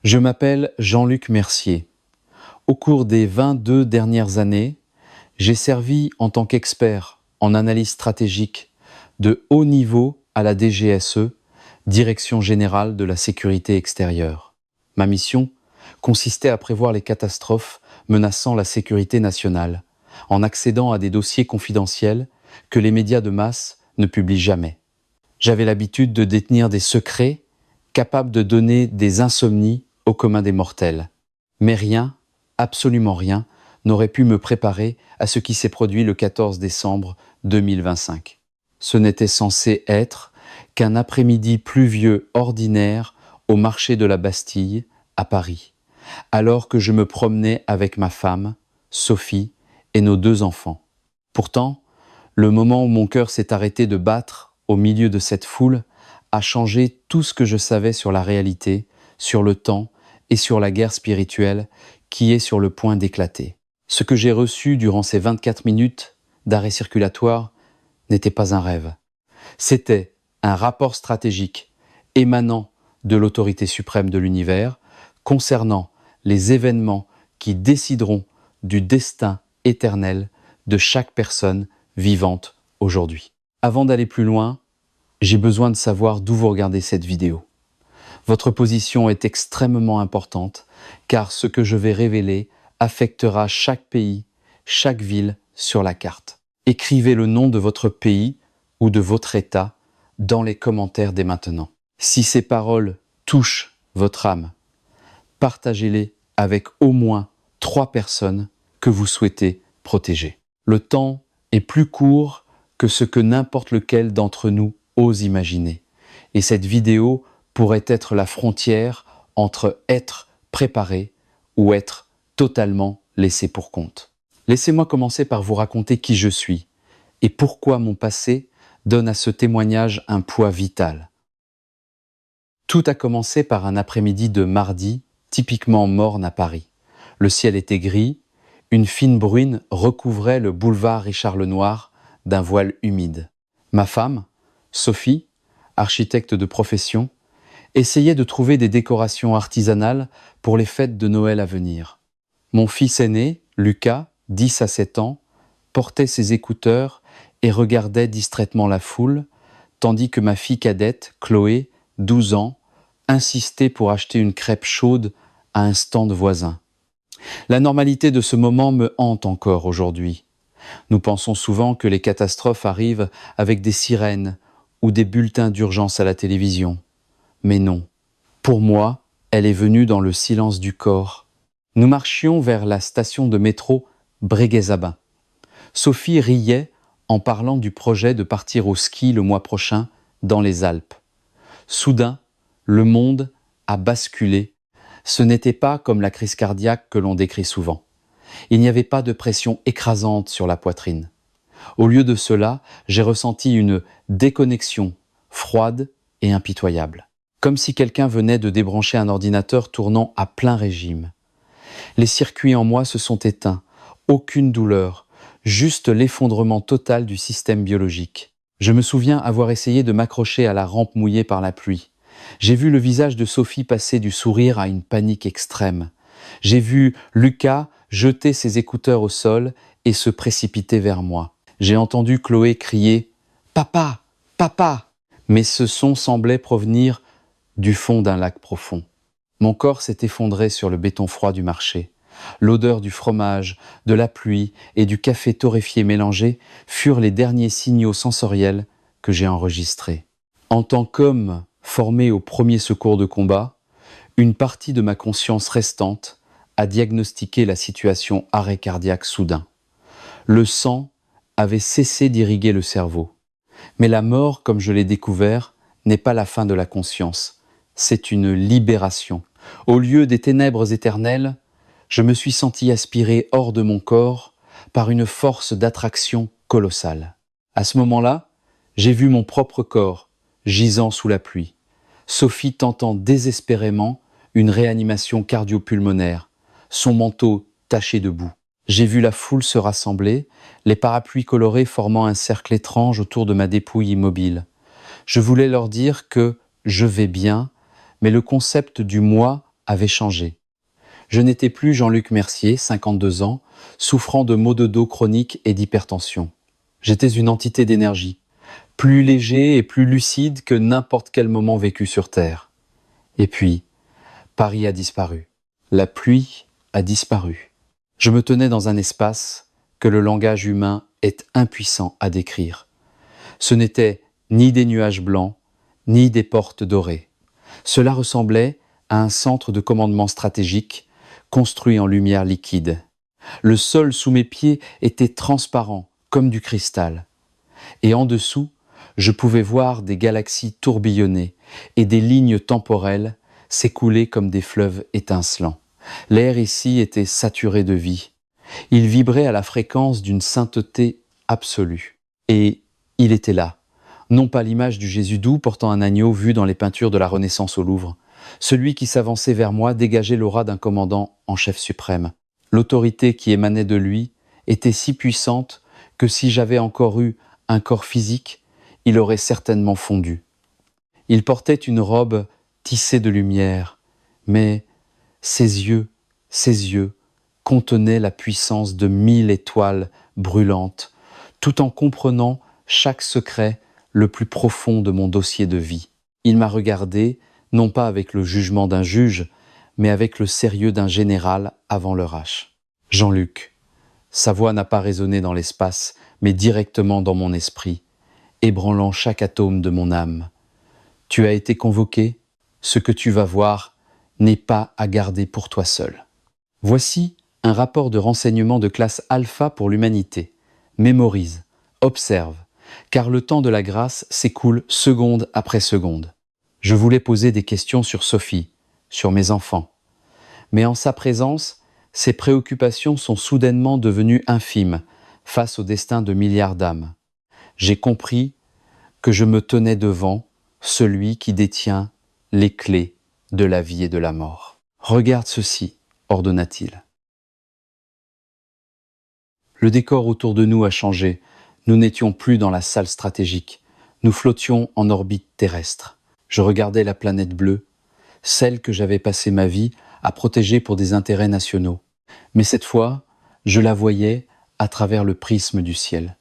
Je m'appelle Jean-Luc Mercier. Au cours des 22 dernières années, j'ai servi en tant qu'expert en analyse stratégique de haut niveau à la DGSE, Direction générale de la sécurité extérieure. Ma mission consistait à prévoir les catastrophes menaçant la sécurité nationale, en accédant à des dossiers confidentiels que les médias de masse ne publient jamais. J'avais l'habitude de détenir des secrets capables de donner des insomnies au commun des mortels. Mais rien, absolument rien, n'aurait pu me préparer à ce qui s'est produit le 14 décembre 2025. Ce n'était censé être qu'un après-midi pluvieux ordinaire au marché de la Bastille, à Paris, alors que je me promenais avec ma femme, Sophie, et nos 2 enfants. Pourtant, le moment où mon cœur s'est arrêté de battre au milieu de cette foule a changé tout ce que je savais sur la réalité, sur le temps et sur la guerre spirituelle qui est sur le point d'éclater. Ce que j'ai reçu durant ces 24 minutes d'arrêt circulatoire n'était pas un rêve. C'était un rapport stratégique émanant de l'autorité suprême de l'univers concernant les événements qui décideront du destin éternel de chaque personne vivante aujourd'hui. Avant d'aller plus loin, j'ai besoin de savoir d'où vous regardez cette vidéo. Votre position est extrêmement importante car ce que je vais révéler affectera chaque pays, chaque ville sur la carte. Écrivez le nom de votre pays ou de votre État dans les commentaires dès maintenant. Si ces paroles touchent votre âme, partagez-les avec au moins 3 personnes que vous souhaitez protéger. Le temps est plus court que ce que n'importe lequel d'entre nous ose imaginer. Et cette vidéo pourrait être la frontière entre être préparé ou être totalement laissé pour compte. Laissez-moi commencer par vous raconter qui je suis et pourquoi mon passé donne à ce témoignage un poids vital. Tout a commencé par un après-midi de mardi, typiquement morne à Paris. Le ciel était gris, une fine bruine recouvrait le boulevard Richard-Lenoir d'un voile humide. Ma femme, Sophie, architecte de profession, essayait de trouver des décorations artisanales pour les fêtes de Noël à venir. Mon fils aîné, Lucas, 10 à 7 ans, portait ses écouteurs et regardait distraitement la foule, tandis que ma fille cadette, Chloé, 12 ans, insistait pour acheter une crêpe chaude à un stand voisin. La normalité de ce moment me hante encore aujourd'hui. Nous pensons souvent que les catastrophes arrivent avec des sirènes ou des bulletins d'urgence à la télévision. Mais non. Pour moi, elle est venue dans le silence du corps. Nous marchions vers la station de métro Breguet-Zabin. Sophie riait en parlant du projet de partir au ski le mois prochain dans les Alpes. Soudain, le monde a basculé. Ce n'était pas comme la crise cardiaque que l'on décrit souvent. Il n'y avait pas de pression écrasante sur la poitrine. Au lieu de cela, j'ai ressenti une déconnexion froide et impitoyable. Comme si quelqu'un venait de débrancher un ordinateur tournant à plein régime. Les circuits en moi se sont éteints, aucune douleur, juste l'effondrement total du système biologique. Je me souviens avoir essayé de m'accrocher à la rampe mouillée par la pluie. J'ai vu le visage de Sophie passer du sourire à une panique extrême. J'ai vu Lucas jeter ses écouteurs au sol et se précipiter vers moi. J'ai entendu Chloé crier « Papa, papa !» Mais ce son semblait provenir du fond d'un lac profond. Mon corps s'est effondré sur le béton froid du marché. L'odeur du fromage, de la pluie et du café torréfié mélangés furent les derniers signaux sensoriels que j'ai enregistrés. En tant qu'homme formé au premier secours de combat, une partie de ma conscience restante a diagnostiqué la situation arrêt cardiaque soudain. Le sang avait cessé d'irriguer le cerveau. Mais la mort, comme je l'ai découvert, n'est pas la fin de la conscience. C'est une libération. Au lieu des ténèbres éternelles, je me suis senti aspiré hors de mon corps par une force d'attraction colossale. À ce moment-là, j'ai vu mon propre corps gisant sous la pluie. Sophie tentant désespérément une réanimation cardio-pulmonaire, son manteau taché de boue. J'ai vu la foule se rassembler, les parapluies colorés formant un cercle étrange autour de ma dépouille immobile. Je voulais leur dire que je vais bien, mais le concept du moi avait changé. Je n'étais plus Jean-Luc Mercier, 52 ans, souffrant de maux de dos chroniques et d'hypertension. J'étais une entité d'énergie, plus léger et plus lucide que n'importe quel moment vécu sur Terre. Et puis, Paris a disparu. La pluie a disparu. Je me tenais dans un espace que le langage humain est impuissant à décrire. Ce n'étaient ni des nuages blancs, ni des portes dorées. Cela ressemblait à un centre de commandement stratégique construit en lumière liquide. Le sol sous mes pieds était transparent, comme du cristal. Et en dessous, je pouvais voir des galaxies tourbillonner et des lignes temporelles s'écouler comme des fleuves étincelants. L'air ici était saturé de vie. Il vibrait à la fréquence d'une sainteté absolue. Et il était là, non pas l'image du Jésus doux portant un agneau vu dans les peintures de la Renaissance au Louvre. Celui qui s'avançait vers moi dégageait l'aura d'un commandant en chef suprême. L'autorité qui émanait de lui était si puissante que si j'avais encore eu un corps physique, il aurait certainement fondu. Il portait une robe tissée de lumière, mais ses yeux contenaient la puissance de 1000 étoiles brûlantes, tout en comprenant chaque secret le plus profond de mon dossier de vie. Il m'a regardé, non pas avec le jugement d'un juge, mais avec le sérieux d'un général avant leur hache. Jean-Luc, sa voix n'a pas résonné dans l'espace, mais directement dans mon esprit, ébranlant chaque atome de mon âme. Tu as été convoqué, ce que tu vas voir n'est pas à garder pour toi seul. Voici un rapport de renseignement de classe alpha pour l'humanité. Mémorise, observe, car le temps de la grâce s'écoule seconde après seconde. Je voulais poser des questions sur Sophie, sur mes enfants. Mais en sa présence, ses préoccupations sont soudainement devenues infimes face au destin de milliards d'âmes. J'ai compris que je me tenais devant celui qui détient les clés de la vie et de la mort. Regarde ceci, ordonna-t-il. Le décor autour de nous a changé. Nous n'étions plus dans la salle stratégique. Nous flottions en orbite terrestre. Je regardais la planète bleue, celle que j'avais passé ma vie à protéger pour des intérêts nationaux. Mais cette fois, je la voyais à travers le prisme du ciel.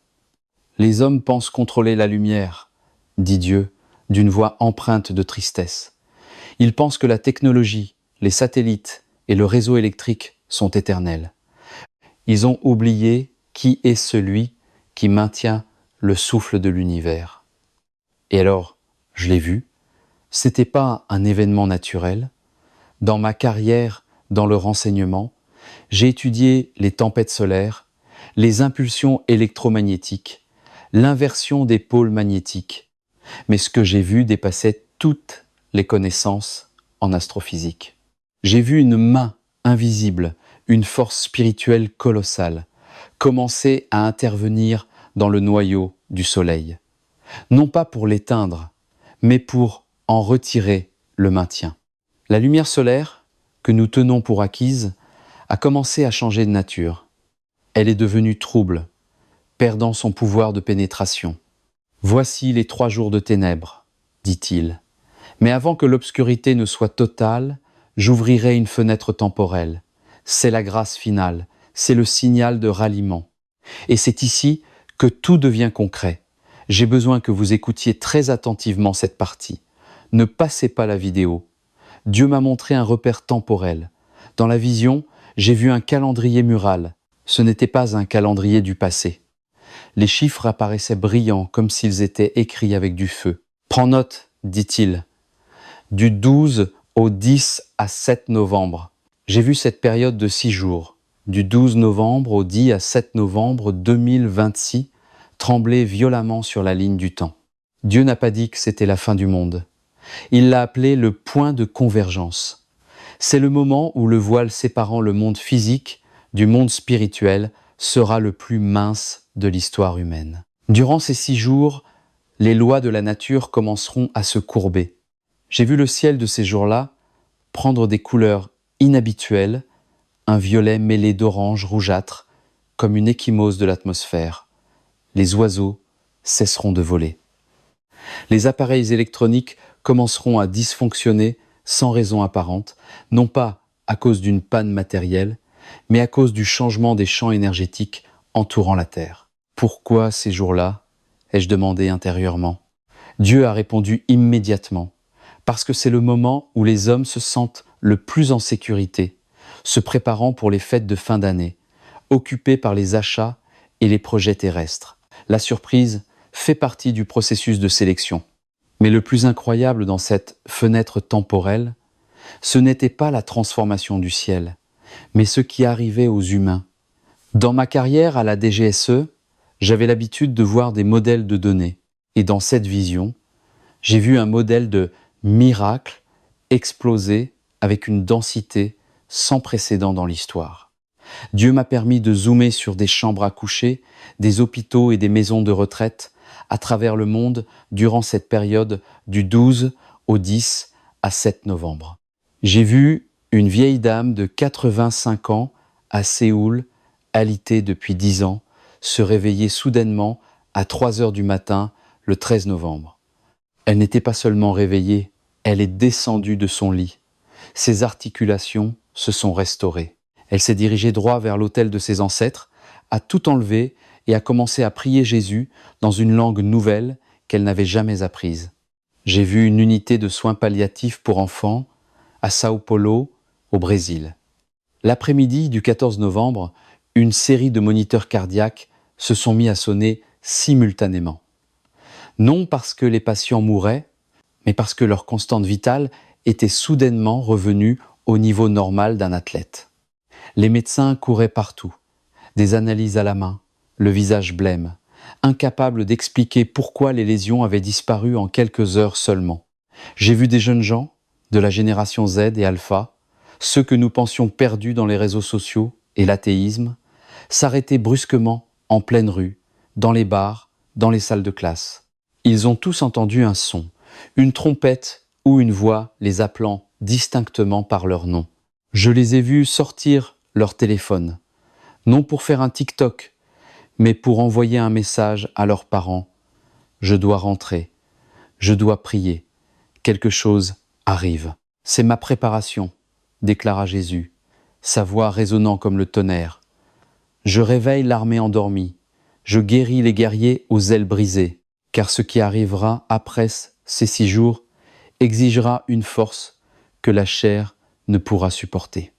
Les hommes pensent contrôler la lumière, dit Dieu, d'une voix empreinte de tristesse. Ils pensent que la technologie, les satellites et le réseau électrique sont éternels. Ils ont oublié qui est celui qui maintient le souffle de l'univers. Et alors, je l'ai vu, c'était pas un événement naturel. Dans ma carrière, dans le renseignement, j'ai étudié les tempêtes solaires, les impulsions électromagnétiques, l'inversion des pôles magnétiques. Mais ce que j'ai vu dépassait toutes les connaissances en astrophysique. J'ai vu une main invisible, une force spirituelle colossale, commencer à intervenir dans le noyau du Soleil. Non pas pour l'éteindre, mais pour en retirer le maintien. La lumière solaire, que nous tenons pour acquise, a commencé à changer de nature. Elle est devenue trouble, perdant son pouvoir de pénétration. Voici les 3 jours de ténèbres, dit-il. Mais avant que l'obscurité ne soit totale, j'ouvrirai une fenêtre temporelle. C'est la grâce finale, c'est le signal de ralliement. Et c'est ici que tout devient concret. J'ai besoin que vous écoutiez très attentivement cette partie. Ne passez pas la vidéo. Dieu m'a montré un repère temporel. Dans la vision, j'ai vu un calendrier mural. Ce n'était pas un calendrier du passé. Les chiffres apparaissaient brillants comme s'ils étaient écrits avec du feu. « Prends note, dit-il, du 12 au 10 à 7 novembre. J'ai vu cette période de 6 jours, du 12 novembre au 10 à 7 novembre 2026, trembler violemment sur la ligne du temps. Dieu n'a pas dit que c'était la fin du monde. Il l'a appelé le point de convergence. C'est le moment où le voile séparant le monde physique du monde spirituel sera le plus mince de l'histoire humaine. Durant ces 6 jours, les lois de la nature commenceront à se courber. J'ai vu le ciel de ces jours-là prendre des couleurs inhabituelles, un violet mêlé d'orange rougeâtre, comme une ecchymose de l'atmosphère. Les oiseaux cesseront de voler. Les appareils électroniques commenceront à dysfonctionner sans raison apparente, non pas à cause d'une panne matérielle, mais à cause du changement des champs énergétiques entourant la Terre. Pourquoi ces jours-là? Ai-je demandé intérieurement. Dieu a répondu immédiatement, parce que c'est le moment où les hommes se sentent le plus en sécurité, se préparant pour les fêtes de fin d'année, occupés par les achats et les projets terrestres. La surprise fait partie du processus de sélection. Mais le plus incroyable dans cette fenêtre temporelle, ce n'était pas la transformation du ciel, mais ce qui arrivait aux humains. Dans ma carrière à la DGSE, j'avais l'habitude de voir des modèles de données. Et dans cette vision, j'ai vu un modèle de miracle exploser avec une densité sans précédent dans l'histoire. Dieu m'a permis de zoomer sur des chambres à coucher, des hôpitaux et des maisons de retraite à travers le monde durant cette période du 12 au 10 à 7 novembre. J'ai vu une vieille dame de 85 ans à Séoul, alitée depuis 10 ans, se réveiller soudainement à 3 heures du matin le 13 novembre. Elle n'était pas seulement réveillée, elle est descendue de son lit. Ses articulations se sont restaurées. Elle s'est dirigée droit vers l'autel de ses ancêtres, a tout enlevé et a commencé à prier Jésus dans une langue nouvelle qu'elle n'avait jamais apprise. J'ai vu une unité de soins palliatifs pour enfants à Sao Paulo, au Brésil. L'après-midi du 14 novembre, une série de moniteurs cardiaques se sont mis à sonner simultanément. Non parce que les patients mouraient, mais parce que leur constante vitale était soudainement revenue au niveau normal d'un athlète. Les médecins couraient partout, des analyses à la main, le visage blême, incapables d'expliquer pourquoi les lésions avaient disparu en quelques heures seulement. J'ai vu des jeunes gens, de la génération Z et Alpha, ceux que nous pensions perdus dans les réseaux sociaux et l'athéisme, s'arrêter brusquement en pleine rue, dans les bars, dans les salles de classe. Ils ont tous entendu un son, une trompette ou une voix les appelant distinctement par leur nom. Je les ai vus sortir leur téléphone, non pour faire un TikTok, mais pour envoyer un message à leurs parents. Je dois rentrer, je dois prier, quelque chose arrive. C'est ma préparation, déclara Jésus, sa voix résonnant comme le tonnerre. Je réveille l'armée endormie, je guéris les guerriers aux ailes brisées, car ce qui arrivera après ces 6 jours exigera une force que la chair ne pourra supporter.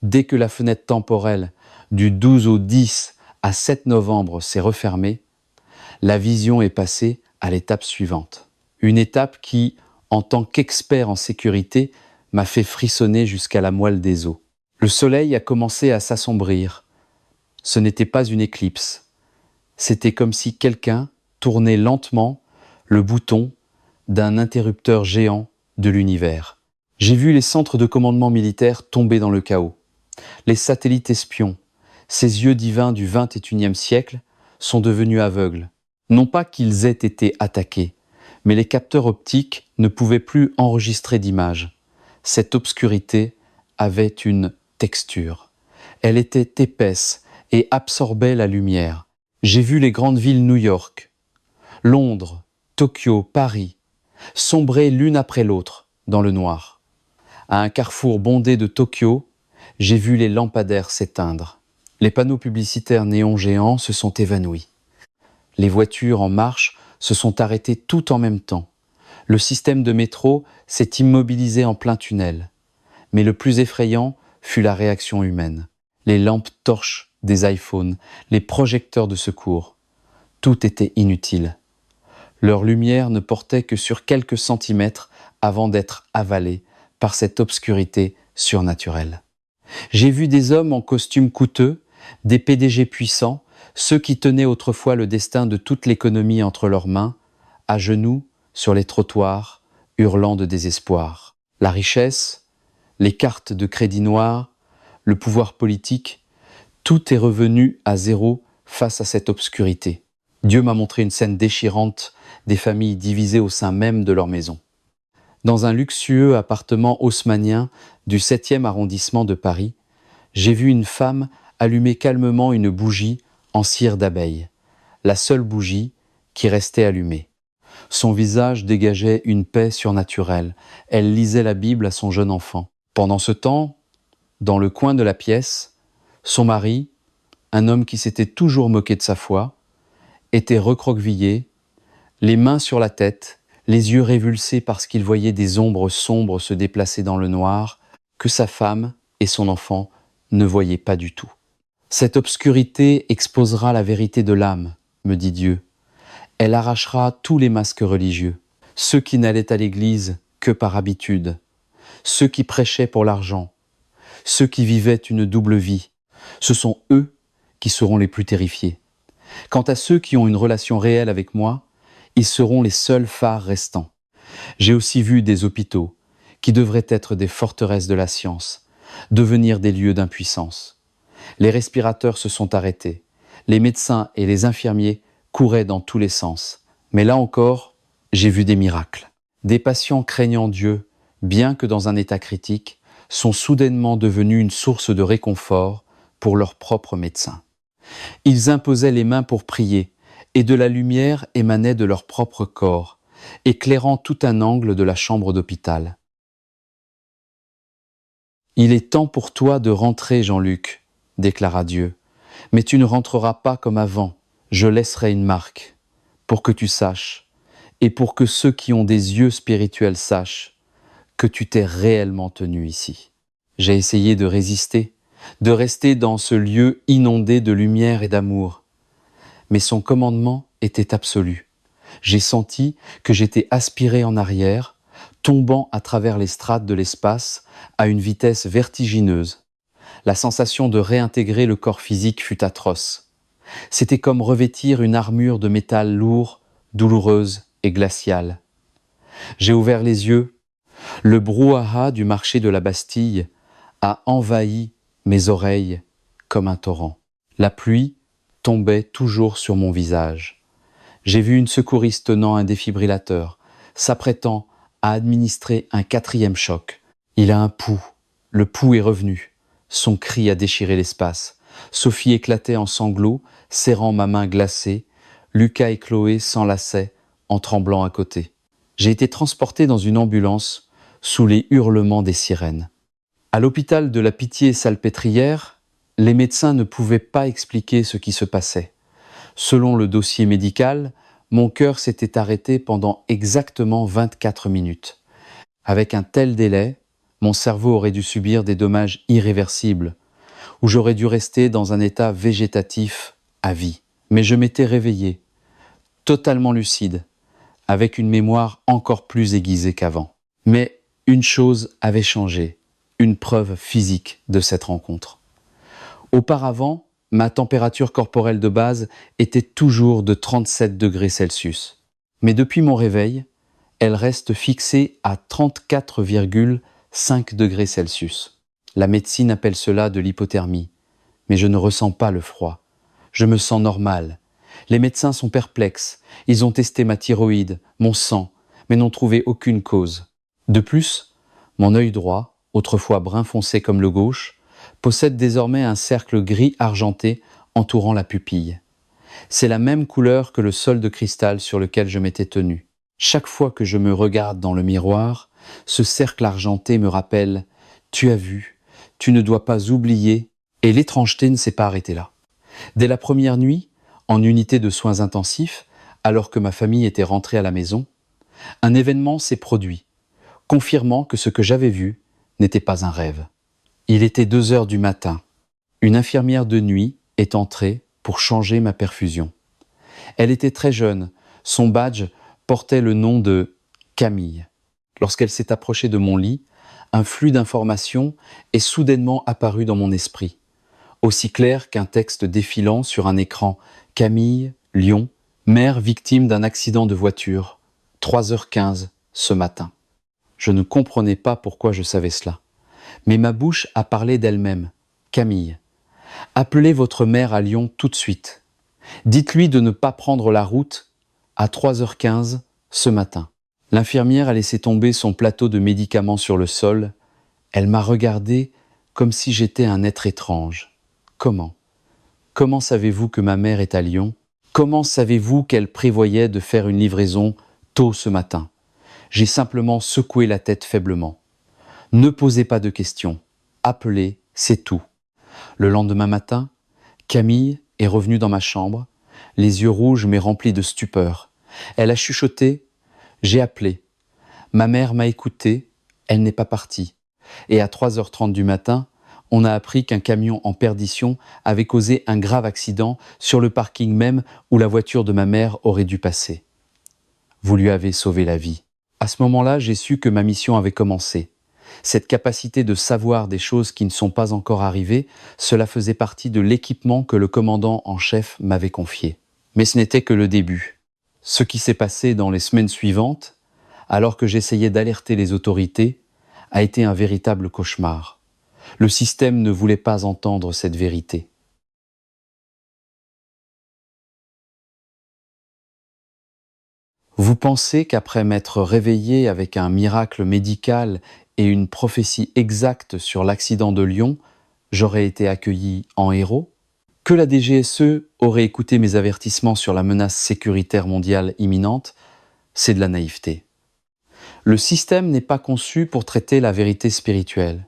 Dès que la fenêtre temporelle du 12 au 10 à 7 novembre s'est refermée, la vision est passée à l'étape suivante. Une étape qui, en tant qu'expert en sécurité, m'a fait frissonner jusqu'à la moelle des os. Le soleil a commencé à s'assombrir. Ce n'était pas une éclipse. C'était comme si quelqu'un tournait lentement le bouton d'un interrupteur géant de l'univers. J'ai vu les centres de commandement militaire tomber dans le chaos. Les satellites espions, ces yeux divins du XXIe siècle, sont devenus aveugles. Non pas qu'ils aient été attaqués, mais les capteurs optiques ne pouvaient plus enregistrer d'images. Cette obscurité avait une texture. Elle était épaisse et absorbait la lumière. J'ai vu les grandes villes New York, Londres, Tokyo, Paris, sombrer l'une après l'autre dans le noir. À un carrefour bondé de Tokyo, j'ai vu les lampadaires s'éteindre. Les panneaux publicitaires néons géants se sont évanouis. Les voitures en marche se sont arrêtées tout en même temps. Le système de métro s'est immobilisé en plein tunnel. Mais le plus effrayant fut la réaction humaine. Les lampes torches des iPhones, les projecteurs de secours. Tout était inutile. Leur lumière ne portait que sur quelques centimètres avant d'être avalée par cette obscurité surnaturelle. J'ai vu des hommes en costumes coûteux, des PDG puissants, ceux qui tenaient autrefois le destin de toute l'économie entre leurs mains, à genoux sur les trottoirs, hurlant de désespoir. La richesse, les cartes de crédit noir, le pouvoir politique, tout est revenu à zéro face à cette obscurité. Dieu m'a montré une scène déchirante des familles divisées au sein même de leur maison. Dans un luxueux appartement haussmannien du 7e arrondissement de Paris, j'ai vu une femme allumer calmement une bougie en cire d'abeille, la seule bougie qui restait allumée. Son visage dégageait une paix surnaturelle. Elle lisait la Bible à son jeune enfant. Pendant ce temps, dans le coin de la pièce, son mari, un homme qui s'était toujours moqué de sa foi, était recroquevillé, les mains sur la tête, les yeux révulsés parce qu'il voyait des ombres sombres se déplacer dans le noir, que sa femme et son enfant ne voyaient pas du tout. Cette obscurité exposera la vérité de l'âme, me dit Dieu. Elle arrachera tous les masques religieux, ceux qui n'allaient à l'église que par habitude, ceux qui prêchaient pour l'argent, ceux qui vivaient une double vie. Ce sont eux qui seront les plus terrifiés. Quant à ceux qui ont une relation réelle avec moi, ils seront les seuls phares restants. J'ai aussi vu des hôpitaux qui devraient être des forteresses de la science, devenir des lieux d'impuissance. Les respirateurs se sont arrêtés, les médecins et les infirmiers couraient dans tous les sens. Mais là encore, j'ai vu des miracles. Des patients craignant Dieu, bien que dans un état critique, sont soudainement devenus une source de réconfort pour leurs propres médecins. Ils imposaient les mains pour prier, et de la lumière émanait de leur propre corps, éclairant tout un angle de la chambre d'hôpital. « Il est temps pour toi de rentrer, Jean-Luc, déclara Dieu, mais tu ne rentreras pas comme avant, je laisserai une marque, pour que tu saches, et pour que ceux qui ont des yeux spirituels sachent, que tu t'es réellement tenu ici. » J'ai essayé de résister, de rester dans ce lieu inondé de lumière et d'amour. Mais son commandement était absolu. J'ai senti que j'étais aspiré en arrière, tombant à travers les strates de l'espace à une vitesse vertigineuse. La sensation de réintégrer le corps physique fut atroce. C'était comme revêtir une armure de métal lourd, douloureuse et glaciale. J'ai ouvert les yeux. Le brouhaha du marché de la Bastille a envahi mes oreilles comme un torrent. La pluie tombait toujours sur mon visage. J'ai vu une secouriste tenant un défibrillateur, s'apprêtant à administrer un 4e choc. Il a un pouls. Le pouls est revenu. Son cri a déchiré l'espace. Sophie éclatait en sanglots, serrant ma main glacée. Lucas et Chloé s'enlaçaient, en tremblant à côté. J'ai été transporté dans une ambulance, sous les hurlements des sirènes. À l'hôpital de la Pitié-Salpêtrière, les médecins ne pouvaient pas expliquer ce qui se passait. Selon le dossier médical, mon cœur s'était arrêté pendant exactement 24 minutes. Avec un tel délai, mon cerveau aurait dû subir des dommages irréversibles, ou j'aurais dû rester dans un état végétatif à vie. Mais je m'étais réveillé, totalement lucide, avec une mémoire encore plus aiguisée qu'avant. Mais une chose avait changé, une preuve physique de cette rencontre. Auparavant, ma température corporelle de base était toujours de 37 degrés Celsius. Mais depuis mon réveil, elle reste fixée à 34,5 degrés Celsius. La médecine appelle cela de l'hypothermie, mais je ne ressens pas le froid. Je me sens normal. Les médecins sont perplexes. Ils ont testé ma thyroïde, mon sang, mais n'ont trouvé aucune cause. De plus, mon œil droit, autrefois brun foncé comme le gauche, possède désormais un cercle gris argenté entourant la pupille. C'est la même couleur que le sol de cristal sur lequel je m'étais tenu. Chaque fois que je me regarde dans le miroir, ce cercle argenté me rappelle « Tu as vu, tu ne dois pas oublier » et l'étrangeté ne s'est pas arrêtée là. Dès la première nuit, en unité de soins intensifs, alors que ma famille était rentrée à la maison, un événement s'est produit, confirmant que ce que j'avais vu n'était pas un rêve. Il était 2 heures du matin. Une infirmière de nuit est entrée pour changer ma perfusion. Elle était très jeune, son badge portait le nom de Camille. Lorsqu'elle s'est approchée de mon lit, un flux d'informations est soudainement apparu dans mon esprit, aussi clair qu'un texte défilant sur un écran. Camille, Lyon, mère victime d'un accident de voiture, 3h15 ce matin. Je ne comprenais pas pourquoi je savais cela. Mais ma bouche a parlé d'elle-même. Camille, appelez votre mère à Lyon tout de suite. Dites-lui de ne pas prendre la route à 3h15 ce matin. L'infirmière a laissé tomber son plateau de médicaments sur le sol. Elle m'a regardé comme si j'étais un être étrange. Comment ? Comment savez-vous que ma mère est à Lyon ? Comment savez-vous qu'elle prévoyait de faire une livraison tôt ce matin. J'ai simplement secoué la tête faiblement. Ne posez pas de questions. Appelez, c'est tout. Le lendemain matin, Camille est revenue dans ma chambre, les yeux rouges mais remplis de stupeur. Elle a chuchoté « J'ai appelé ». Ma mère m'a écouté, elle n'est pas partie. Et à 3h30 du matin, on a appris qu'un camion en perdition avait causé un grave accident sur le parking même où la voiture de ma mère aurait dû passer. Vous lui avez sauvé la vie. À ce moment-là, j'ai su que ma mission avait commencé. Cette capacité de savoir des choses qui ne sont pas encore arrivées, cela faisait partie de l'équipement que le commandant en chef m'avait confié. Mais ce n'était que le début. Ce qui s'est passé dans les semaines suivantes, alors que j'essayais d'alerter les autorités, a été un véritable cauchemar. Le système ne voulait pas entendre cette vérité. Vous pensez qu'après m'être réveillé avec un miracle médical et une prophétie exacte sur l'accident de Lyon, j'aurais été accueilli en héros? Que la DGSE aurait écouté mes avertissements sur la menace sécuritaire mondiale imminente, c'est de la naïveté. Le système n'est pas conçu pour traiter la vérité spirituelle.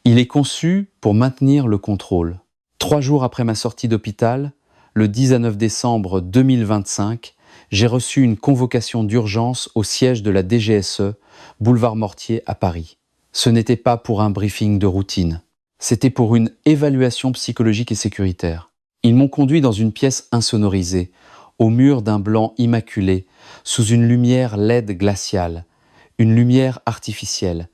Il est conçu pour maintenir le contrôle. 3 jours après ma sortie d'hôpital, le 10 à 9 décembre 2025, j'ai reçu une convocation d'urgence au siège de la DGSE, boulevard Mortier à Paris. Ce n'était pas pour un briefing de routine. C'était pour une évaluation psychologique et sécuritaire. Ils m'ont conduit dans une pièce insonorisée, au mur d'un blanc immaculé, sous une lumière LED glaciale, une lumière artificielle,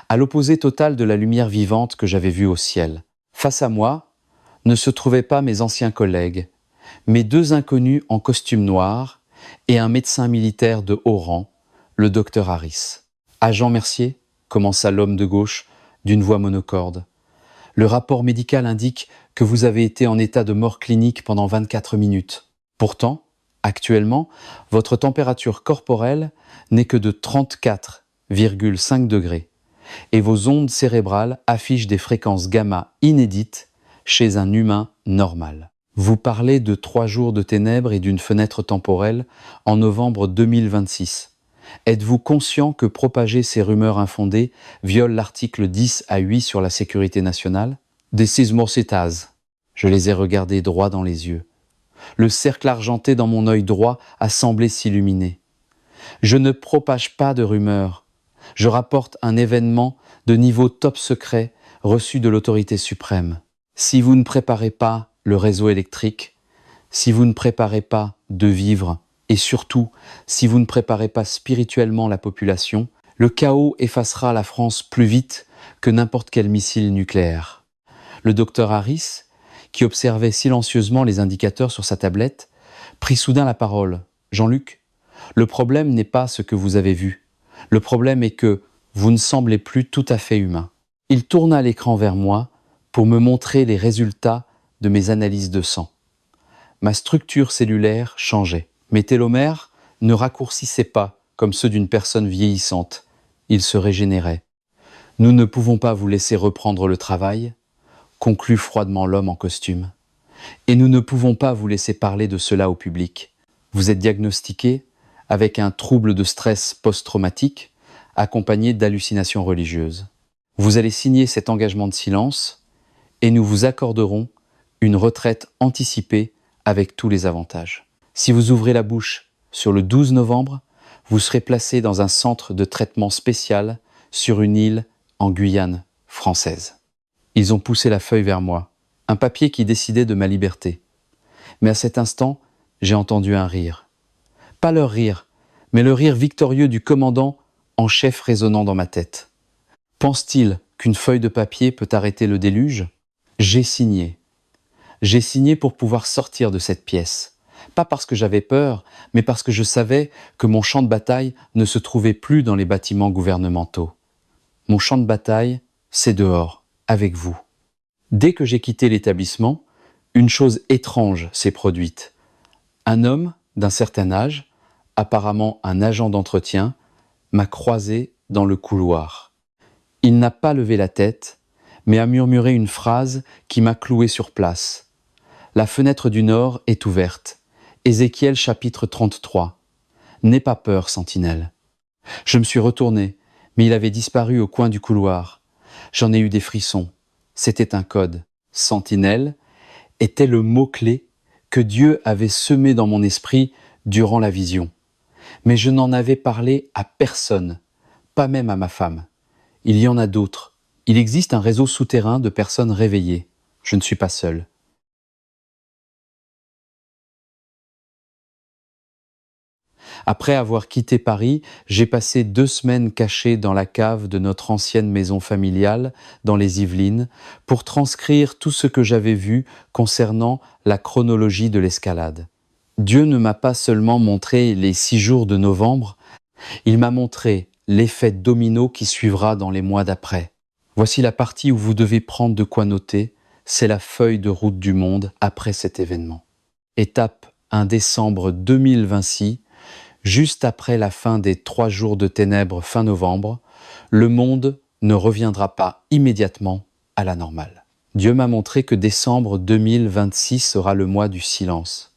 à l'opposé total de la lumière vivante que j'avais vue au ciel. Face à moi ne se trouvaient pas mes anciens collègues, mais 2 inconnus en costume noir et un médecin militaire de haut rang, le docteur Harris. « Agent Mercier », commença l'homme de gauche d'une voix monocorde. « Le rapport médical indique que vous avez été en état de mort clinique pendant 24 minutes. Pourtant, actuellement, votre température corporelle n'est que de 34,5 degrés et vos ondes cérébrales affichent des fréquences gamma inédites chez un humain normal. Vous parlez de 3 jours de ténèbres et d'une fenêtre temporelle en novembre 2026. Êtes-vous conscient que propager ces rumeurs infondées viole l'article 10 à 8 sur la sécurité nationale? This is Morsitas. Je les ai regardés droit dans les yeux. Le cercle argenté dans mon œil droit a semblé s'illuminer. Je ne propage pas de rumeurs. Je rapporte un événement de niveau top secret reçu de l'autorité suprême. Si vous ne préparez pas le réseau électrique, si vous ne préparez pas de vivre, et surtout, si vous ne préparez pas spirituellement la population, le chaos effacera la France plus vite que n'importe quel missile nucléaire. Le docteur Harris, qui observait silencieusement les indicateurs sur sa tablette, prit soudain la parole. « Jean-Luc, le problème n'est pas ce que vous avez vu. Le problème est que vous ne semblez plus tout à fait humain. » Il tourna l'écran vers moi pour me montrer les résultats de mes analyses de sang. Ma structure cellulaire changeait. Mes télomères ne raccourcissaient pas comme ceux d'une personne vieillissante. Ils se régénéraient. « Nous ne pouvons pas vous laisser reprendre le travail », conclut froidement l'homme en costume. « Et nous ne pouvons pas vous laisser parler de cela au public. Vous êtes diagnostiqué avec un trouble de stress post-traumatique accompagné d'hallucinations religieuses. Vous allez signer cet engagement de silence et nous vous accorderons une retraite anticipée avec tous les avantages. Si vous ouvrez la bouche sur le 12 novembre, vous serez placé dans un centre de traitement spécial sur une île en Guyane française. » Ils ont poussé la feuille vers moi, un papier qui décidait de ma liberté. Mais à cet instant, j'ai entendu un rire. Pas leur rire, mais le rire victorieux du commandant en chef résonnant dans ma tête. Pense-t-il qu'une feuille de papier peut arrêter le déluge? J'ai signé. J'ai signé pour pouvoir sortir de cette pièce. Pas parce que j'avais peur, mais parce que je savais que mon champ de bataille ne se trouvait plus dans les bâtiments gouvernementaux. Mon champ de bataille, c'est dehors, avec vous. Dès que j'ai quitté l'établissement, une chose étrange s'est produite. Un homme d'un certain âge, apparemment un agent d'entretien, m'a croisé dans le couloir. Il n'a pas levé la tête, mais a murmuré une phrase qui m'a cloué sur place. La fenêtre du nord est ouverte. Ézéchiel chapitre 33. N'aie pas peur, sentinelle. Je me suis retourné, mais il avait disparu au coin du couloir. J'en ai eu des frissons. C'était un code. Sentinelle était le mot-clé que Dieu avait semé dans mon esprit durant la vision. Mais je n'en avais parlé à personne, pas même à ma femme. Il y en a d'autres. Il existe un réseau souterrain de personnes réveillées. Je ne suis pas seul. Après avoir quitté Paris, j'ai passé 2 semaines caché dans la cave de notre ancienne maison familiale, dans les Yvelines, pour transcrire tout ce que j'avais vu concernant la chronologie de l'escalade. Dieu ne m'a pas seulement montré les 6 jours de novembre, il m'a montré l'effet domino qui suivra dans les mois d'après. Voici la partie où vous devez prendre de quoi noter, c'est la feuille de route du monde après cet événement. Étape 1 décembre 2026, juste après la fin des 3 jours de ténèbres fin novembre, le monde ne reviendra pas immédiatement à la normale. Dieu m'a montré que décembre 2026 sera le mois du silence.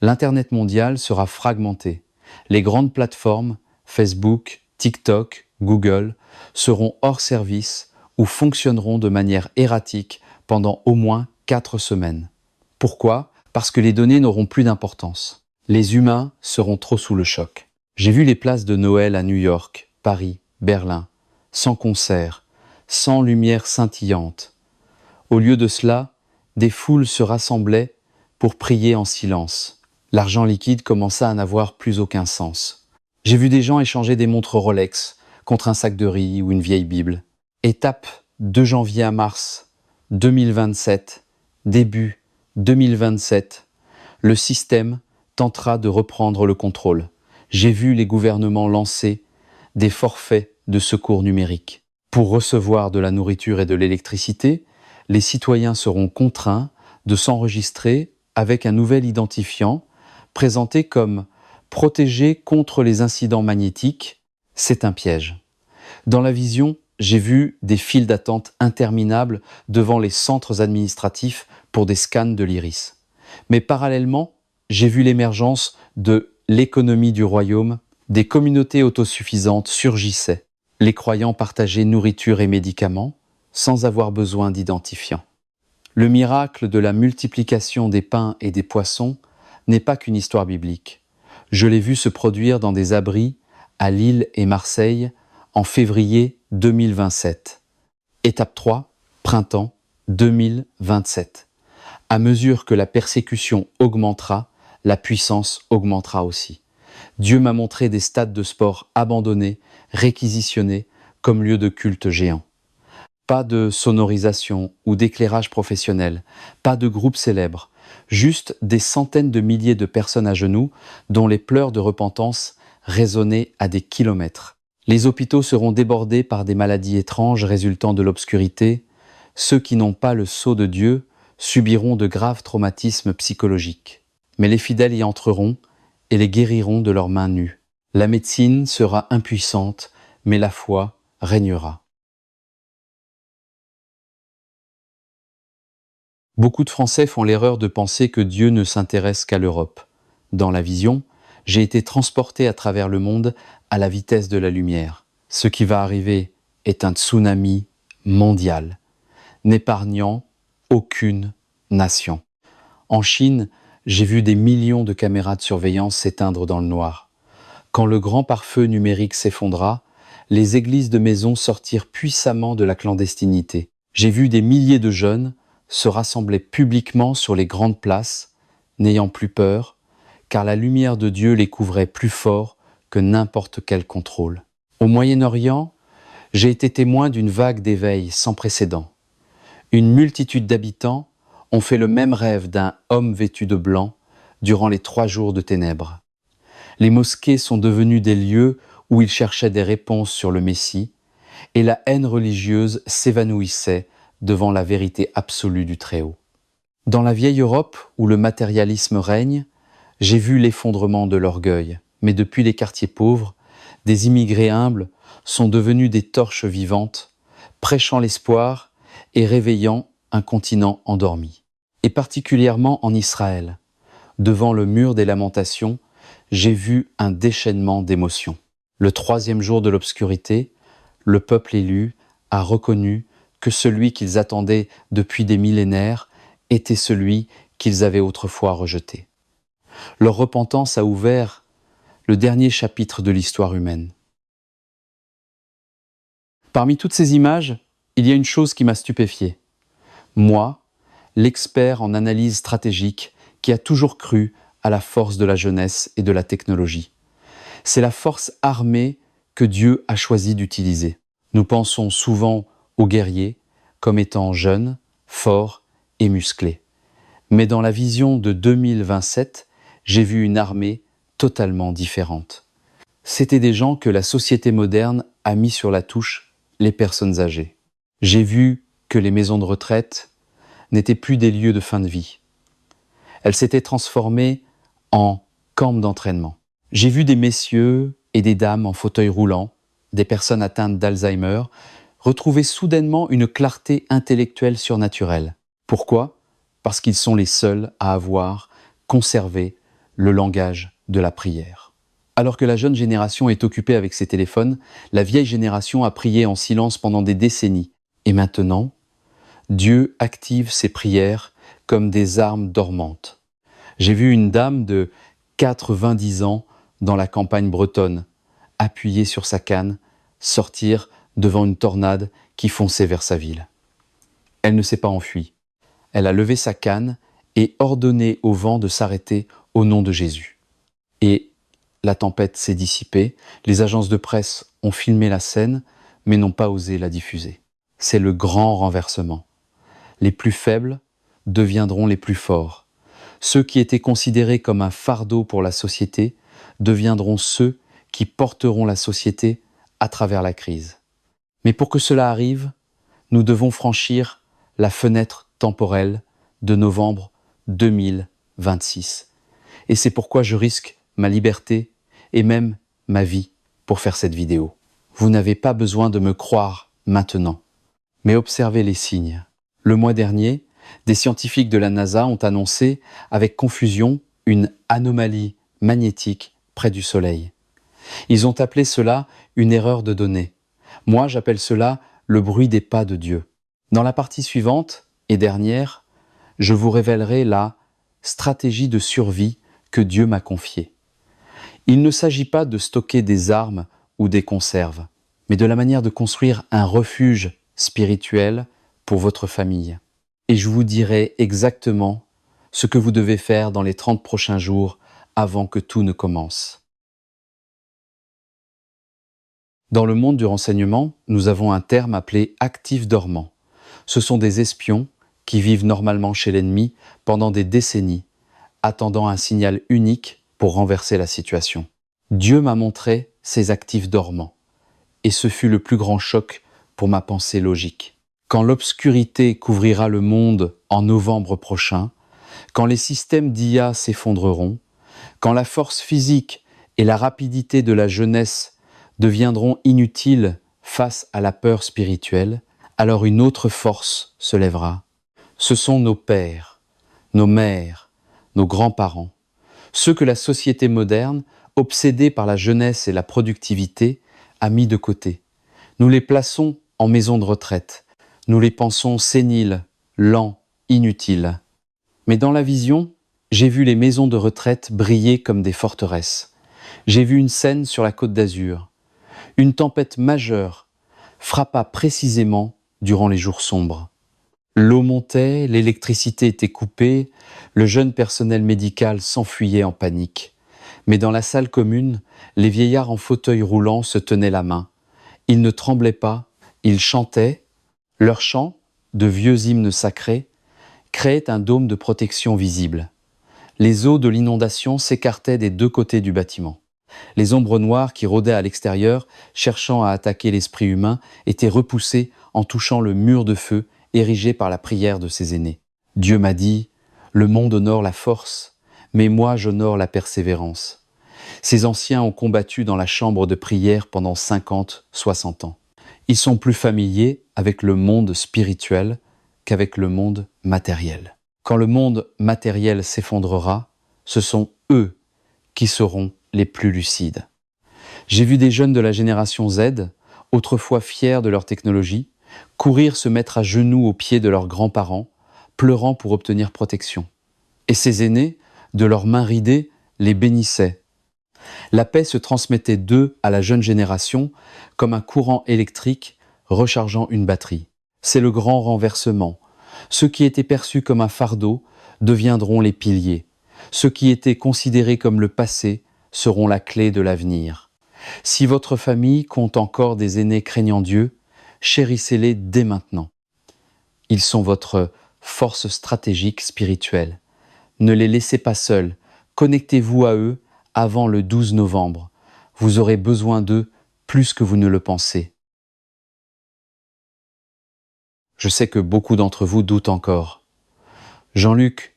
L'Internet mondial sera fragmenté. Les grandes plateformes, Facebook, TikTok, Google, seront hors service ou fonctionneront de manière erratique pendant au moins 4 semaines. Pourquoi ? Parce que les données n'auront plus d'importance. Les humains seront trop sous le choc. J'ai vu les places de Noël à New York, Paris, Berlin, sans concert, sans lumière scintillante. Au lieu de cela, des foules se rassemblaient pour prier en silence. L'argent liquide commença à n'avoir plus aucun sens. J'ai vu des gens échanger des montres Rolex contre un sac de riz ou une vieille Bible. Étape 2 janvier à mars 2027, début 2027, le système tentera de reprendre le contrôle. J'ai vu les gouvernements lancer des forfaits de secours numériques. Pour recevoir de la nourriture et de l'électricité, les citoyens seront contraints de s'enregistrer avec un nouvel identifiant présenté comme protégé contre les incidents magnétiques. C'est un piège. Dans la vision, j'ai vu des files d'attente interminables devant les centres administratifs pour des scans de l'iris. Mais parallèlement, j'ai vu l'émergence de l'économie du royaume, des communautés autosuffisantes surgissaient. Les croyants partageaient nourriture et médicaments sans avoir besoin d'identifiants. Le miracle de la multiplication des pains et des poissons n'est pas qu'une histoire biblique. Je l'ai vu se produire dans des abris à Lille et Marseille en février 2027. Étape 3, printemps 2027. À mesure que la persécution augmentera, la puissance augmentera aussi. Dieu m'a montré des stades de sport abandonnés, réquisitionnés comme lieux de culte géants. Pas de sonorisation ou d'éclairage professionnel, pas de groupe célèbre, juste des centaines de milliers de personnes à genoux dont les pleurs de repentance résonnaient à des kilomètres. Les hôpitaux seront débordés par des maladies étranges résultant de l'obscurité. Ceux qui n'ont pas le sceau de Dieu subiront de graves traumatismes psychologiques. Mais les fidèles y entreront et les guériront de leurs mains nues. La médecine sera impuissante, mais la foi régnera. Beaucoup de Français font l'erreur de penser que Dieu ne s'intéresse qu'à l'Europe. Dans la vision, j'ai été transporté à travers le monde à la vitesse de la lumière. Ce qui va arriver est un tsunami mondial, n'épargnant aucune nation. En Chine, j'ai vu des millions de caméras de surveillance s'éteindre dans le noir. Quand le grand pare-feu numérique s'effondra, les églises de maison sortirent puissamment de la clandestinité. J'ai vu des milliers de jeunes se rassembler publiquement sur les grandes places, n'ayant plus peur, car la lumière de Dieu les couvrait plus fort que n'importe quel contrôle. Au Moyen-Orient, j'ai été témoin d'une vague d'éveil sans précédent. Une multitude d'habitants ont fait le même rêve d'un homme vêtu de blanc durant les 3 jours de ténèbres. Les mosquées sont devenues des lieux où ils cherchaient des réponses sur le Messie, et la haine religieuse s'évanouissait devant la vérité absolue du Très-Haut. Dans la vieille Europe, où le matérialisme règne, j'ai vu l'effondrement de l'orgueil, mais depuis les quartiers pauvres, des immigrés humbles sont devenus des torches vivantes, prêchant l'espoir et réveillant un continent endormi. Et particulièrement en Israël, devant le mur des lamentations, j'ai vu un déchaînement d'émotions. Le 3e jour de l'obscurité, le peuple élu a reconnu que celui qu'ils attendaient depuis des millénaires était celui qu'ils avaient autrefois rejeté. Leur repentance a ouvert le dernier chapitre de l'histoire humaine. Parmi toutes ces images, il y a une chose qui m'a stupéfié. Moi, l'expert en analyse stratégique qui a toujours cru à la force de la jeunesse et de la technologie. C'est la force armée que Dieu a choisi d'utiliser. Nous pensons souvent aux guerriers comme étant jeunes, forts et musclés. Mais dans la vision de 2027, j'ai vu une armée totalement différente. C'étaient des gens que la société moderne a mis sur la touche, les personnes âgées. J'ai vu que les maisons de retraite n'étaient plus des lieux de fin de vie. Elles s'étaient transformées en camps d'entraînement. J'ai vu des messieurs et des dames en fauteuil roulant, des personnes atteintes d'Alzheimer, retrouver soudainement une clarté intellectuelle surnaturelle. Pourquoi ? Parce qu'ils sont les seuls à avoir conservé le langage de la prière. Alors que la jeune génération est occupée avec ses téléphones, la vieille génération a prié en silence pendant des décennies. Et maintenant, Dieu active ses prières comme des armes dormantes. J'ai vu une dame de 90 ans dans la campagne bretonne, appuyée sur sa canne, sortir devant une tornade qui fonçait vers sa ville. Elle ne s'est pas enfuie. Elle a levé sa canne et ordonné au vent de s'arrêter au nom de Jésus. Et la tempête s'est dissipée, les agences de presse ont filmé la scène, mais n'ont pas osé la diffuser. C'est le grand renversement. Les plus faibles deviendront les plus forts. Ceux qui étaient considérés comme un fardeau pour la société deviendront ceux qui porteront la société à travers la crise. Mais pour que cela arrive, nous devons franchir la fenêtre temporelle de novembre 2026. Et c'est pourquoi je risque ma liberté et même ma vie pour faire cette vidéo. Vous n'avez pas besoin de me croire maintenant, mais observez les signes. Le mois dernier, des scientifiques de la NASA ont annoncé avec confusion une anomalie magnétique près du Soleil. Ils ont appelé cela une erreur de données. Moi, j'appelle cela le bruit des pas de Dieu. Dans la partie suivante et dernière, je vous révélerai la stratégie de survie que Dieu m'a confiée. Il ne s'agit pas de stocker des armes ou des conserves, mais de la manière de construire un refuge spirituel pour votre famille. Et je vous dirai exactement ce que vous devez faire dans les 30 prochains jours avant que tout ne commence. Dans le monde du renseignement, nous avons un terme appelé actifs dormants. Ce sont des espions qui vivent normalement chez l'ennemi pendant des décennies, attendant un signal unique pour renverser la situation. Dieu m'a montré ces actifs dormants, et ce fut le plus grand choc pour ma pensée logique. Quand l'obscurité couvrira le monde en novembre prochain, quand les systèmes d'IA s'effondreront, quand la force physique et la rapidité de la jeunesse deviendront inutiles face à la peur spirituelle, alors une autre force se lèvera. Ce sont nos pères, nos mères, nos grands-parents, ceux que la société moderne, obsédée par la jeunesse et la productivité, a mis de côté. Nous les plaçons en maison de retraite. Nous les pensons séniles, lents, inutiles. Mais dans la vision, j'ai vu les maisons de retraite briller comme des forteresses. J'ai vu une scène sur la Côte d'Azur. Une tempête majeure frappa précisément durant les jours sombres. L'eau montait, l'électricité était coupée, le jeune personnel médical s'enfuyait en panique. Mais dans la salle commune, les vieillards en fauteuil roulant se tenaient la main. Ils ne tremblaient pas, ils chantaient. Leur chant, de vieux hymnes sacrés, créait un dôme de protection visible. Les eaux de l'inondation s'écartaient des deux côtés du bâtiment. Les ombres noires qui rôdaient à l'extérieur, cherchant à attaquer l'esprit humain, étaient repoussées en touchant le mur de feu érigé par la prière de ses aînés. Dieu m'a dit, le monde honore la force, mais moi j'honore la persévérance. Ces anciens ont combattu dans la chambre de prière pendant 50, 60 ans. Ils sont plus familiers avec le monde spirituel qu'avec le monde matériel. Quand le monde matériel s'effondrera, ce sont eux qui seront les plus lucides. J'ai vu des jeunes de la génération Z, autrefois fiers de leur technologie, courir se mettre à genoux aux pieds de leurs grands-parents, pleurant pour obtenir protection. Et ces aînés, de leurs mains ridées, les bénissaient. La paix se transmettait d'eux à la jeune génération comme un courant électrique rechargeant une batterie. C'est le grand renversement. Ceux qui étaient perçus comme un fardeau deviendront les piliers. Ceux qui étaient considérés comme le passé seront la clé de l'avenir. Si votre famille compte encore des aînés craignant Dieu, chérissez-les dès maintenant. Ils sont votre force stratégique spirituelle. Ne les laissez pas seuls, connectez-vous à eux avant le 12 novembre. Vous aurez besoin d'eux plus que vous ne le pensez. Je sais que beaucoup d'entre vous doutent encore. Jean-Luc,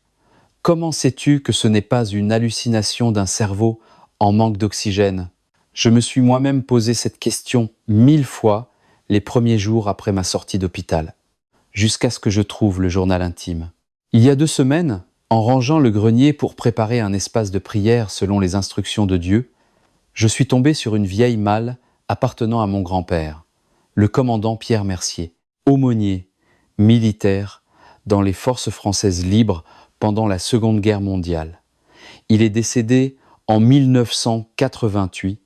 comment sais-tu que ce n'est pas une hallucination d'un cerveau en manque d'oxygène? Je me suis moi-même posé cette question 1000 fois les premiers jours après ma sortie d'hôpital, jusqu'à ce que je trouve le journal intime. Il y a 2 semaines, en rangeant le grenier pour préparer un espace de prière selon les instructions de Dieu, je suis tombé sur une vieille malle appartenant à mon grand-père, le commandant Pierre Mercier, aumônier, militaire, dans les forces françaises libres pendant la Seconde Guerre mondiale. Il est décédé en 1988.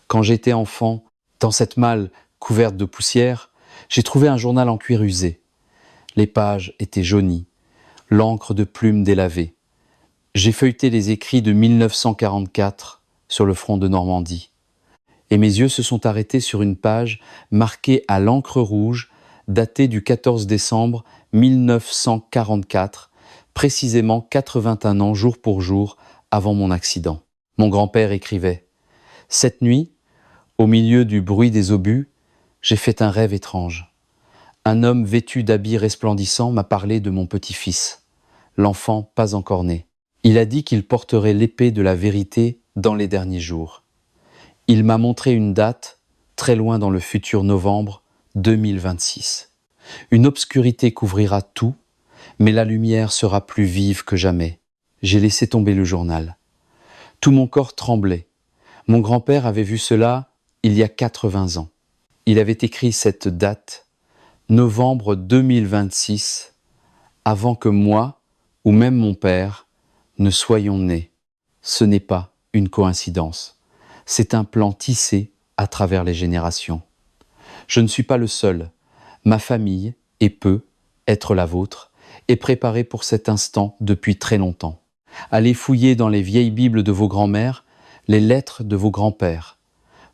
Quand j'étais enfant, dans cette malle couverte de poussière, j'ai trouvé un journal en cuir usé. Les pages étaient jaunies, l'encre de plume délavée. J'ai feuilleté les écrits de 1944 sur le front de Normandie. Et mes yeux se sont arrêtés sur une page marquée à l'encre rouge, datée du 14 décembre 1944, précisément 81 ans jour pour jour avant mon accident. Mon grand-père écrivait « Cette nuit, au milieu du bruit des obus, j'ai fait un rêve étrange. Un homme vêtu d'habits resplendissants m'a parlé de mon petit-fils, l'enfant pas encore né. Il a dit qu'il porterait l'épée de la vérité dans les derniers jours. Il m'a montré une date, très loin dans le futur novembre 2026. Une obscurité couvrira tout, mais la lumière sera plus vive que jamais. J'ai laissé tomber le journal. Tout mon corps tremblait. Mon grand-père avait vu cela il y a 80 ans. Il avait écrit cette date, novembre 2026, avant que moi, ou même mon père, ne soyons nés. Ce n'est pas une coïncidence. C'est un plan tissé à travers les générations. Je ne suis pas le seul. Ma famille, et peut être la vôtre, est préparée pour cet instant depuis très longtemps. Allez fouiller dans les vieilles Bibles de vos grands-mères, les lettres de vos grands-pères.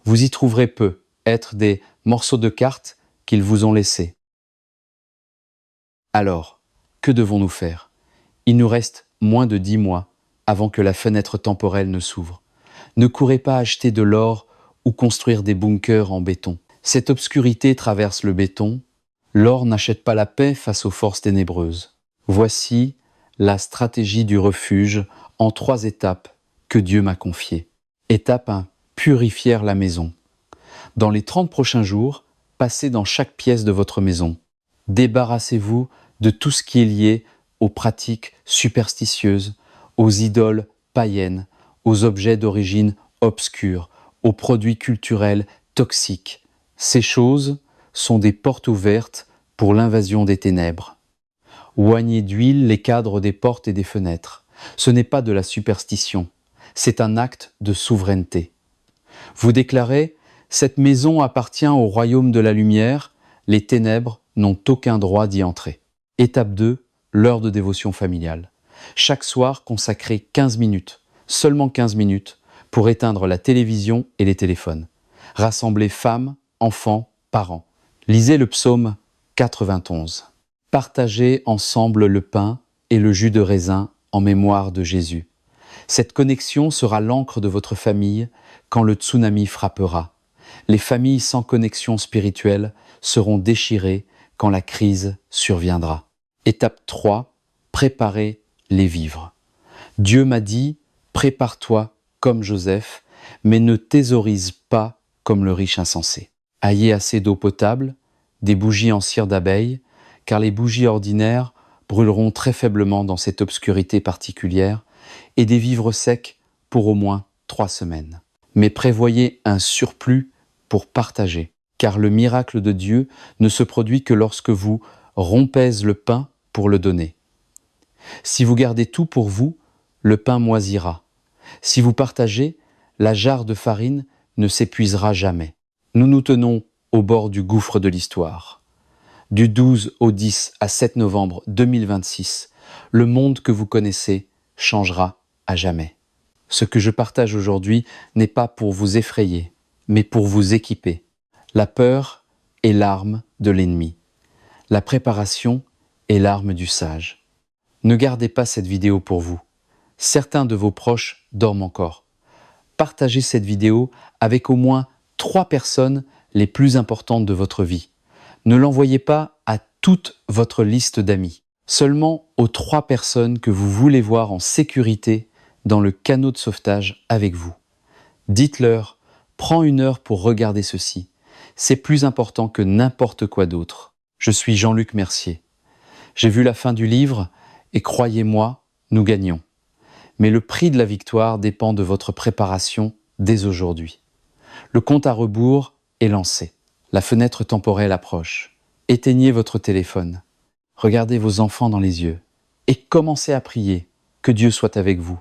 Vous y trouverez peu être des morceaux de cartes qu'ils vous ont laissés. Alors, que devons-nous faire? Il nous reste moins de 10 mois avant que la fenêtre temporelle ne s'ouvre. Ne courez pas acheter de l'or ou construire des bunkers en béton. Cette obscurité traverse le béton. L'or n'achète pas la paix face aux forces ténébreuses. Voici la stratégie du refuge en 3 étapes que Dieu m'a confiées. Étape 1. Purifier la maison. Dans les 30 prochains jours, passez dans chaque pièce de votre maison. Débarrassez-vous de tout ce qui est lié aux pratiques superstitieuses, aux idoles païennes, aux objets d'origine obscure, aux produits culturels toxiques. Ces choses sont des portes ouvertes pour l'invasion des ténèbres. Oignez d'huile les cadres des portes et des fenêtres. Ce n'est pas de la superstition, c'est un acte de souveraineté. Vous déclarez « Cette maison appartient au royaume de la lumière, les ténèbres n'ont aucun droit d'y entrer ». Étape 2, l'heure de dévotion familiale. Chaque soir, consacrez 15 minutes, seulement 15 minutes, pour éteindre la télévision et les téléphones. Rassemblez femmes, enfants, parents. Lisez le psaume 91. Partagez ensemble le pain et le jus de raisin en mémoire de Jésus. Cette connexion sera l'encre de votre famille quand le tsunami frappera. Les familles sans connexion spirituelle seront déchirées quand la crise surviendra. Étape 3, préparez les vivres. Dieu m'a dit, prépare-toi comme Joseph, mais ne thésaurise pas comme le riche insensé. Ayez assez d'eau potable, des bougies en cire d'abeille, car les bougies ordinaires brûleront très faiblement dans cette obscurité particulière, et des vivres secs pour au moins 3 semaines. Mais prévoyez un surplus pour partager, car le miracle de Dieu ne se produit que lorsque vous rompez le pain pour le donner. Si vous gardez tout pour vous, le pain moisira. Si vous partagez, la jarre de farine ne s'épuisera jamais. Nous nous tenons au bord du gouffre de l'histoire. Du 12 au 10 à 7 novembre 2026, le monde que vous connaissez changera à jamais. Ce que je partage aujourd'hui n'est pas pour vous effrayer, mais pour vous équiper. La peur est l'arme de l'ennemi. La préparation est l'arme du sage. Ne gardez pas cette vidéo pour vous. Certains de vos proches dorment encore. Partagez cette vidéo avec au moins 3 personnes les plus importantes de votre vie. Ne l'envoyez pas à toute votre liste d'amis, seulement aux 3 personnes que vous voulez voir en sécurité dans le canot de sauvetage avec vous. Dites-leur, prends 1 heure pour regarder ceci. C'est plus important que n'importe quoi d'autre. Je suis Jean-Luc Mercier. J'ai vu la fin du livre et croyez-moi, nous gagnons. Mais le prix de la victoire dépend de votre préparation dès aujourd'hui. Le compte à rebours est lancé. La fenêtre temporelle approche. Éteignez votre téléphone. Regardez vos enfants dans les yeux et commencez à prier que Dieu soit avec vous.